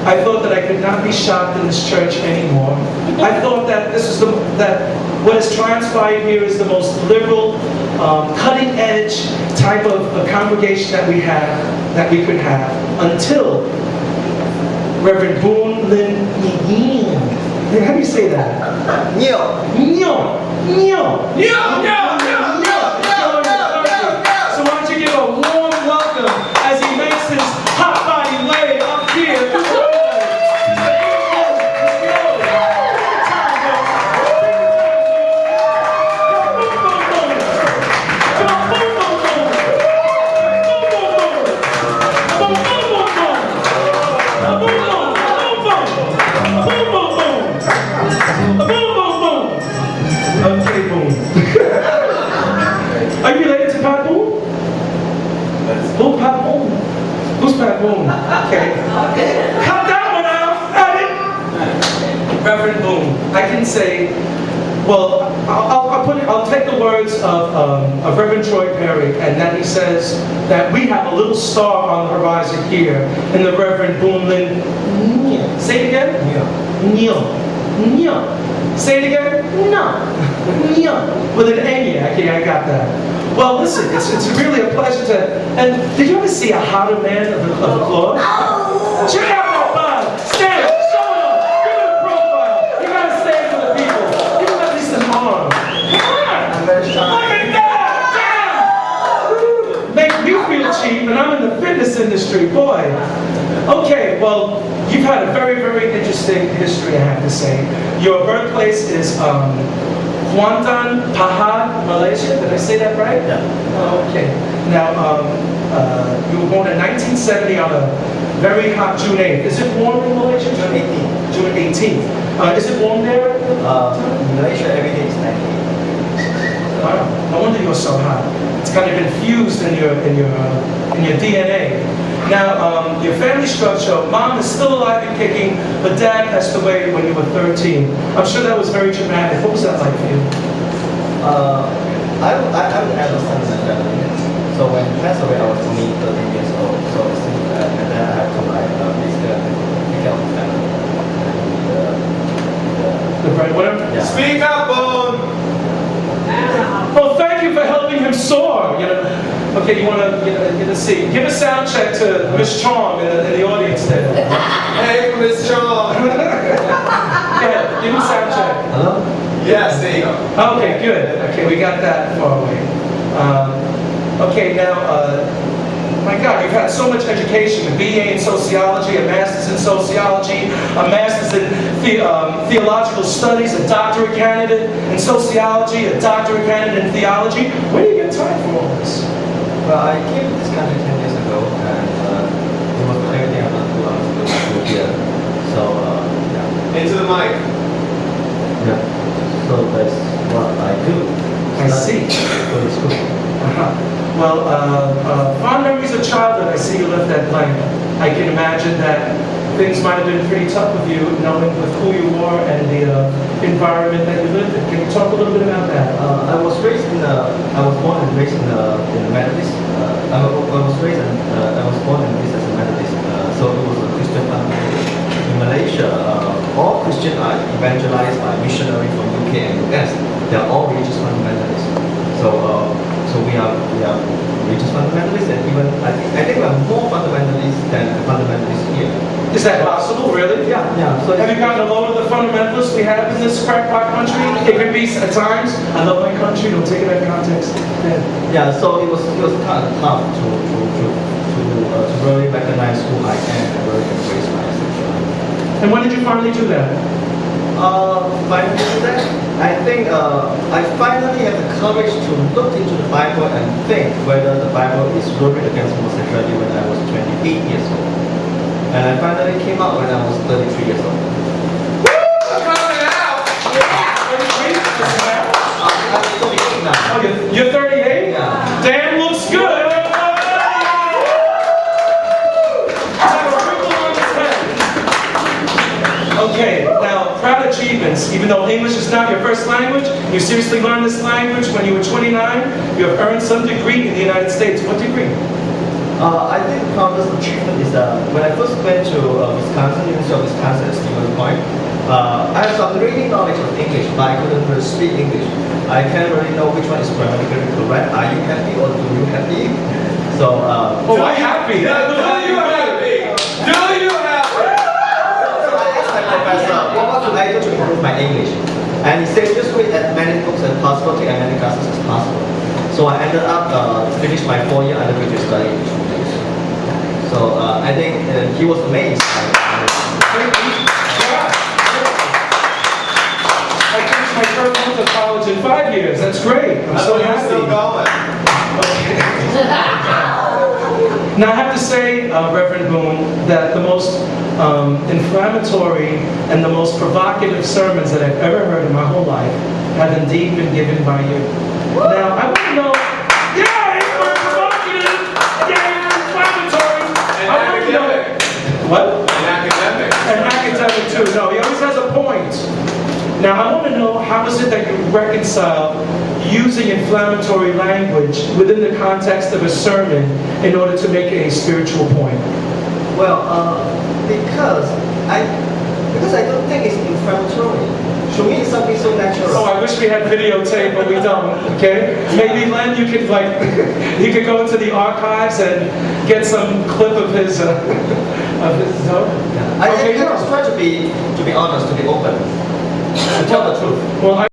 I thought that I could not be shocked in this church anymore. I thought that this is that what has transpired here is the most liberal, cutting-edge type of a congregation that we could have, until Reverend Boon Lin. How do you say that? Nyo. So why don't you give a warm welcome as he makes his hot body way up here. Okay, Boon. Are you related to Pat Boon? Who, Pat Boon? Who's Pat Boon? Okay. Cut that one out. Edit. Reverend Boon. I can say, well, I'll take the words of Reverend Troy Perry, and that he says that we have a little star on the horizon here in the Reverend Boon Lin. Say it again. Nyo. Say it again. No. With an N, okay, I got that. Well, listen, it's really a pleasure to. And did you ever see a hotter man of the floor? Check out that bud. Stand, show it up. Give it a profile. You gotta stand for the people. Give him at least an arm. Come on. Look at that. Make you feel cheap, and I'm in the fitness industry, boy. Okay, well, you've had a very, very interesting history, I have to say. Your birthplace is Kuantan, Pahang, Malaysia. Did I say that right? Yeah. Oh, okay. Now, you were born in 1970 on a very hot June 8th. Is it warm in Malaysia? June 18th. June 18th. Is it warm there? In Malaysia, every day is 98. Wow. No wonder you're so hot. It's kind of infused in your DNA. Now, your family structure, mom is still alive and kicking, but dad passed away when you were 13. I'm sure that was very traumatic. What was that like for you? I'm an adult son in my family. So when he passed away, I was only 13 years old. So and then I had to basically take care of the family. The breadwinner? Yeah. Speak up, Boon! Well, thank you for helping him soar. Okay, you want to get a seat. Give a sound check to Miss Chong in the audience there. Hey, Miss Chong! Yeah, give him a sound check. Hello? Yes, there you go. Okay, good. Okay, we got that far away. Okay, now, my God, you've had so much education, a BA in sociology, a master's in sociology, a master's in theological studies, a doctorate candidate in sociology, a doctorate candidate in theology. Where do you get time for all this? Well, I came to this country 10 years ago, and it was everything I wanted to do. I was going to school here. So, yeah. Into the mic. Yeah. So that's what I do. I see. Go to school. Well, fond memories of childhood, I see you left that blank. I can imagine that things might have been pretty tough with you, knowing with who you are and the environment that you lived in. Can you talk a little bit about that? I was born and raised in the Methodist. I was born and raised as a Methodist. So it was a Christian family. In Malaysia, all Christians are evangelized by missionaries from UK and US. They are all religious fundamentalists. So we are religious fundamentalists, and even I think we are more fundamentalists than the fundamentalists here. Is that possible, really? Yeah. So Have you gotten a load of the fundamentalists we have in this crackpot country? It can be at times. I love my country. Don't take it out of context. Yeah. So it was kind of tough to really recognize who I am and really embrace my sexuality. And when did you finally do that? Finally do that? I think I finally have the courage to look into the Bible and think whether the Bible is really against homosexuality when I was 28 years old. And I finally came out when I was 33 years old. Coming out! I'm 38 now. Oh, you're 38? Yeah. Dan looks good. Okay, now, proud achievements. Even though English is not your first language, you seriously learned this language when you were 29. You have earned some degree in the United States. What degree? I think the proudest achievement is when I first went to Wisconsin, University of Wisconsin at Stevens Point. I have some really knowledge of English, but I couldn't really speak English. I can't really know which one is grammatically correct. Are you happy or do you happy? So, Oh, I'm happy. Do you happy? Do you happy? So I asked my professor, what could I do to improve my English? And he said, just read as many books as possible, take as many classes as possible. So I ended up finished my 4-year undergraduate study in 2 years. So I think he was amazed. I finished my first month of college in 5 years. That's great. I'm so You're happy. still going. Now I have to say, Reverend Boon, that the most inflammatory and the most provocative sermons that I've ever heard in my whole life have indeed been given by you. Now I want to know, yeah, it's very provocative, yeah, it's inflammatory. And I want to know, academic. what? And academic. And academic too. No, he always has a point. Now I want to know, how is it that you reconcile using inflammatory language within the context of a sermon in order to make a spiritual point? Well, because I don't think it's inflammatory. To me, it's something so natural. Oh, I wish we had videotape, but we don't. Okay? Maybe Len, you could you could go into the archives and get some clip of his Yeah. I Okay, just try to be honest, to be open, to tell the truth. Well,